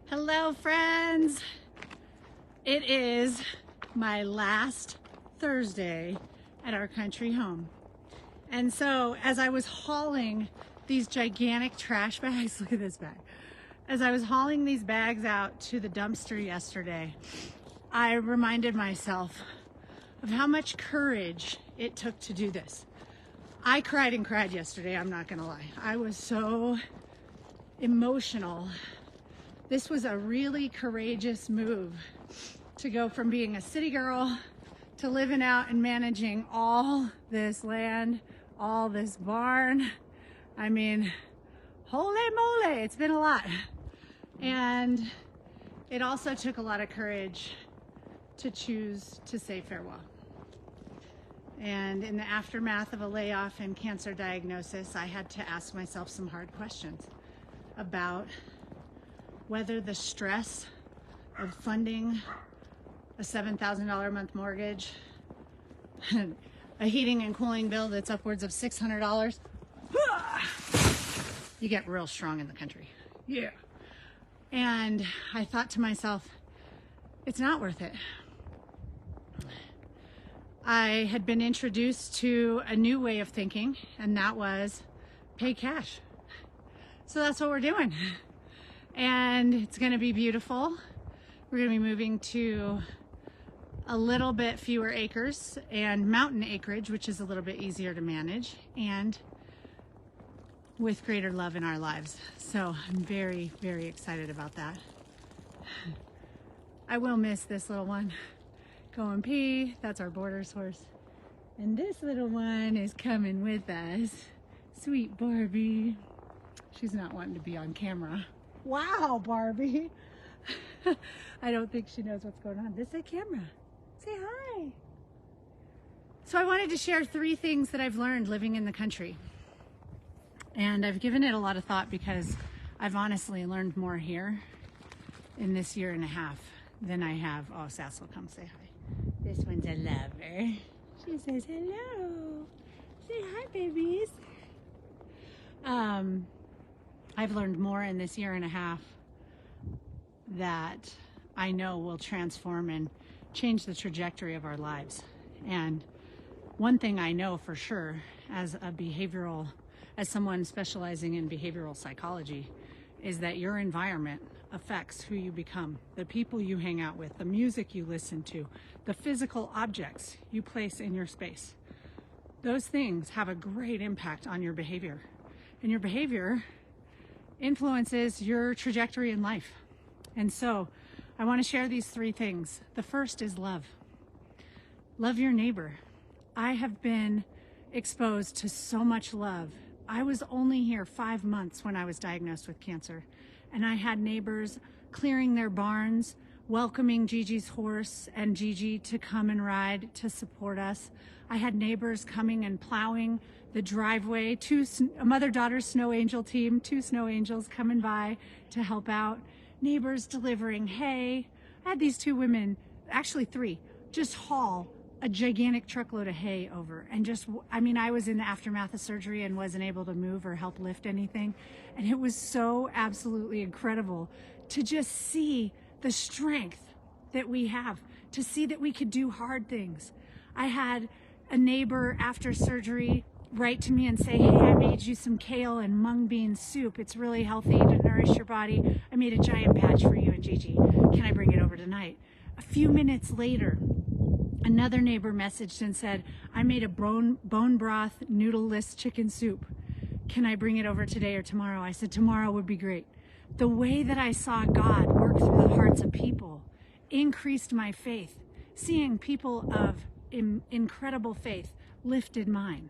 Hello, friends. It is my last Thursday at our country home. And so as I was hauling these gigantic trash bags, look at this bag. As I was hauling these bags out to the dumpster yesterday, I reminded myself of how much courage it took to do this. I cried and cried yesterday, I'm not gonna lie. I was so emotional. This was a really courageous move to go from being a city girl to living out and managing all this land, all this barn. I mean, holy moly, it's been a lot. And it also took a lot of courage to choose to say farewell. And in the aftermath of a layoff and cancer diagnosis, I had to ask myself some hard questions about whether the stress of funding a $7,000 a month mortgage, a heating and cooling bill that's upwards of $600, you get real strong in the country. Yeah. And I thought to myself, it's not worth it. I had been introduced to a new way of thinking, and that was pay cash. So that's what we're doing. And it's gonna be beautiful. We're gonna be moving to a little bit fewer acres and mountain acreage, which is a little bit easier to manage, and with greater love in our lives. So I'm very, very excited about that. I will miss this little one. Go and pee, that's our border source. And this little one is coming with us. Sweet Barbie. She's not wanting to be on camera. Wow, Barbie. I don't think she knows what's going on. This is a camera. Say hi. So I wanted to share 3 things that I've learned living in the country. And I've given it a lot of thought because I've honestly learned more here in this year and a half than I have. Oh, Sass will come say hi. This one's a lover. She says hello. Say hi, babies. I've learned more in this year and a half that I know will transform and change the trajectory of our lives. And one thing I know for sure as someone specializing in behavioral psychology is that your environment affects who you become, the people you hang out with, the music you listen to, the physical objects you place in your space. Those things have a great impact on your behavior. And your behavior influences your trajectory in life. And so I want to share these 3 things. The first is love. Love your neighbor. I have been exposed to so much love. I was only here 5 months when I was diagnosed with cancer, and I had neighbors clearing their barns, welcoming Gigi's horse and Gigi to come and ride to support us. I had neighbors coming and plowing the driveway, a mother-daughter snow angel team, 2 snow angels coming by to help out, neighbors delivering hay. I had these 2 women, actually 3, just haul a gigantic truckload of hay over. And I was in the aftermath of surgery and wasn't able to move or help lift anything. And it was so absolutely incredible to just see the strength that we have, to see that we could do hard things. I had a neighbor after surgery write to me and say, hey, I made you some kale and mung bean soup. It's really healthy to nourish your body. I made a giant batch for you and Gigi. Can I bring it over tonight? A few minutes later, another neighbor messaged and said, I made a bone broth noodle-less chicken soup. Can I bring it over today or tomorrow? I said, tomorrow would be great. The way that I saw God work through the hearts of people increased my faith. Seeing people of incredible faith lifted mine.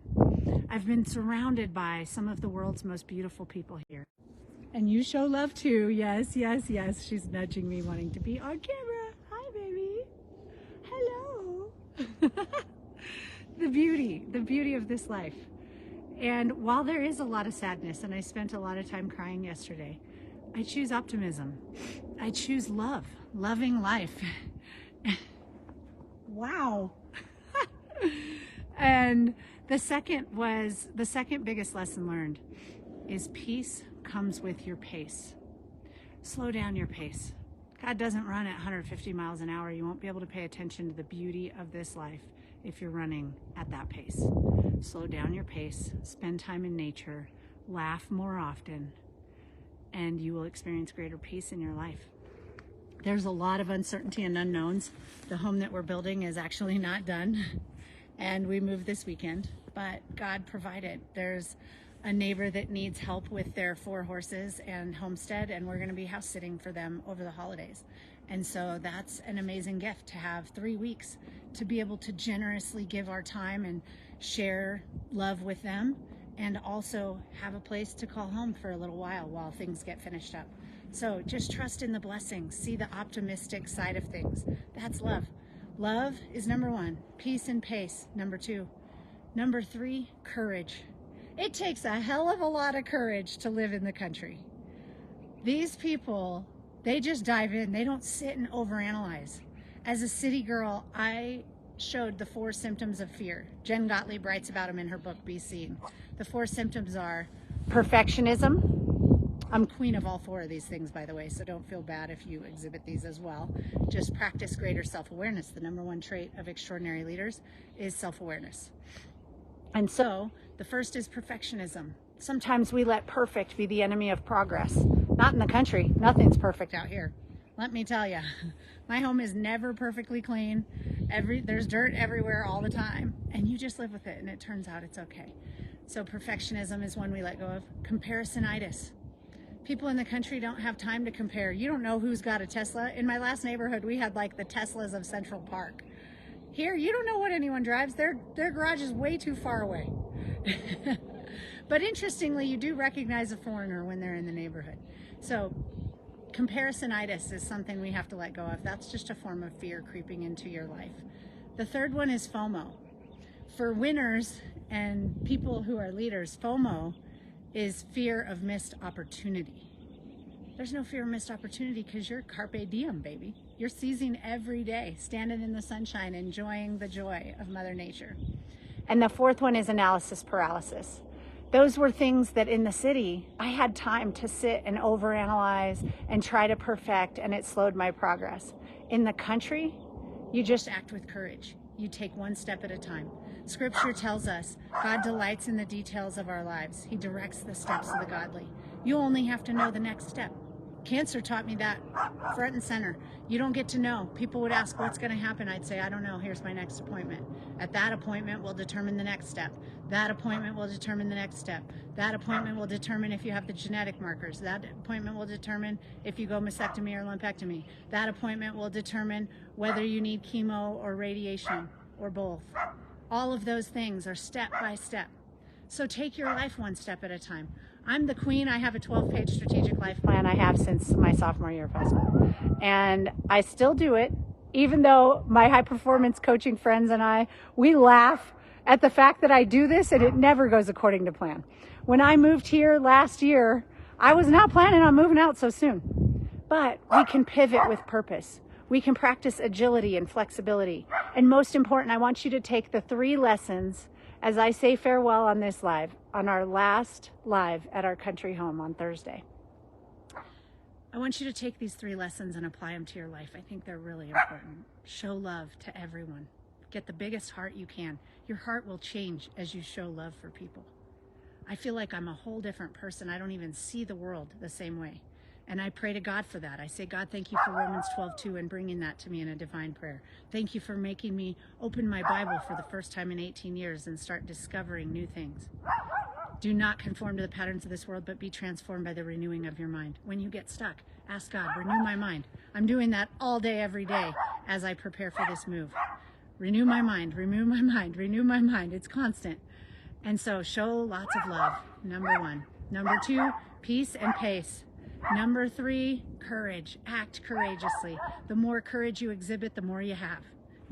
I've been surrounded by some of the world's most beautiful people here. And you show love too. Yes, yes, yes. She's nudging me, wanting to be on camera. Hi, baby. Hello. The beauty of this life. And while there is a lot of sadness, and I spent a lot of time crying yesterday, I choose optimism. I choose love, loving life. Wow. And the second biggest lesson learned is peace comes with your pace. slow down your pace. God doesn't run at 150 miles an hour. You won't be able to pay attention to the beauty of this life if you're running at that pace. Slow down your pace, spend time in nature, laugh more often, and you will experience greater peace in your life. There's a lot of uncertainty and unknowns. The home that we're building is actually not done, and we moved this weekend, but God provided. There's a neighbor that needs help with their 4 horses and homestead, and we're going to be house sitting for them over the holidays. And so that's an amazing gift, to have 3 weeks to be able to generously give our time and share love with them, and also have a place to call home for a little while things get finished up. So just trust in the blessings. See the optimistic side of things. That's love. Love is number 1. Peace and pace, number 2. Number 3, courage. It takes a hell of a lot of courage to live in the country. These people, they just dive in. They don't sit and overanalyze. As a city girl, I showed the 4 symptoms of fear. Jen Gottlieb writes about them in her book, Be Seen. The 4 symptoms are perfectionism. I'm queen of all 4 of these things, by the way, so don't feel bad if you exhibit these as well. Just practice greater self-awareness. The number 1 trait of extraordinary leaders is self-awareness. And so the first is perfectionism. Sometimes we let perfect be the enemy of progress. Not in the country. Nothing's perfect out here. Let me tell you, my home is never perfectly clean. There's dirt everywhere all the time, and you just live with it, and it turns out it's okay. So perfectionism is one we let go of. Comparisonitis. People in the country don't have time to compare. You don't know who's got a Tesla. In my last neighborhood, we had like the Teslas of Central Park. Here, you don't know what anyone drives. Their garage is way too far away. But interestingly, you do recognize a foreigner when they're in the neighborhood. So comparisonitis is something we have to let go of. That's just a form of fear creeping into your life. The third one is FOMO. For winners and people who are leaders, FOMO is fear of missed opportunity. There's no fear of missed opportunity because you're carpe diem, baby. You're seizing every day, standing in the sunshine, enjoying the joy of Mother Nature. And the fourth one is analysis paralysis. Those were things that in the city, I had time to sit and overanalyze and try to perfect, and it slowed my progress. In the country, you just act with courage. You take one step at a time. Scripture tells us God delights in the details of our lives. He directs the steps of the godly. You only have to know the next step. Cancer taught me that front and center. You don't get to know. People would ask, what's going to happen? I'd say, I don't know. Here's my next appointment. At that appointment, we'll determine the next step. That appointment will determine the next step. That appointment will determine if you have the genetic markers. That appointment will determine if you go mastectomy or lumpectomy. That appointment will determine whether you need chemo or radiation or both. All of those things are step by step. So take your life one step at a time. I'm the queen. I have a 12-page strategic life plan I have since my sophomore year of high school. And I still do it, even though my high-performance coaching friends and I, we laugh at the fact that I do this and it never goes according to plan. When I moved here last year, I was not planning on moving out so soon. But we can pivot with purpose. We can practice agility and flexibility. And most important, I want you to take the 3 lessons as I say farewell on this live, on our last live at our country home on Thursday. I want you to take these 3 lessons and apply them to your life. I think they're really important. Show love to everyone. Get the biggest heart you can. Your heart will change as you show love for people. I feel like I'm a whole different person. I don't even see the world the same way. And I pray to God for that. I say, God, thank you for Romans 12:2 and bringing that to me in a divine prayer. Thank you for making me open my Bible for the first time in 18 years and start discovering new things. Do not conform to the patterns of this world, but be transformed by the renewing of your mind. When you get stuck, ask God, renew my mind. I'm doing that all day, every day as I prepare for this move. Renew my mind, renew my mind, renew my mind. It's constant. And so show lots of love, number 1. Number 2, peace and pace. Number 3, courage. Act courageously. The more courage you exhibit, the more you have.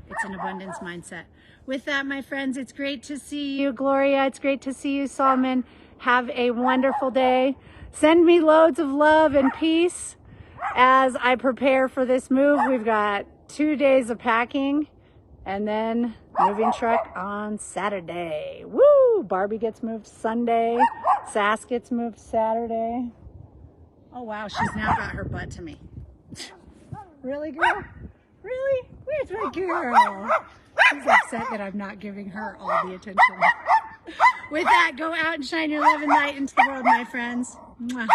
It's an abundance mindset. With that, my friends, it's great to see you, Gloria. It's great to see you, Solomon. Have a wonderful day. Send me loads of love and peace as I prepare for this move. We've got 2 days of packing and then moving truck on Saturday. Woo! Barbie gets moved Sunday. Sass gets moved Saturday. Oh wow, she's now got her butt to me. Really, girl? Really? Where's my girl? She's upset that I'm not giving her all the attention. With that, go out and shine your love and light into the world, my friends. Mwah.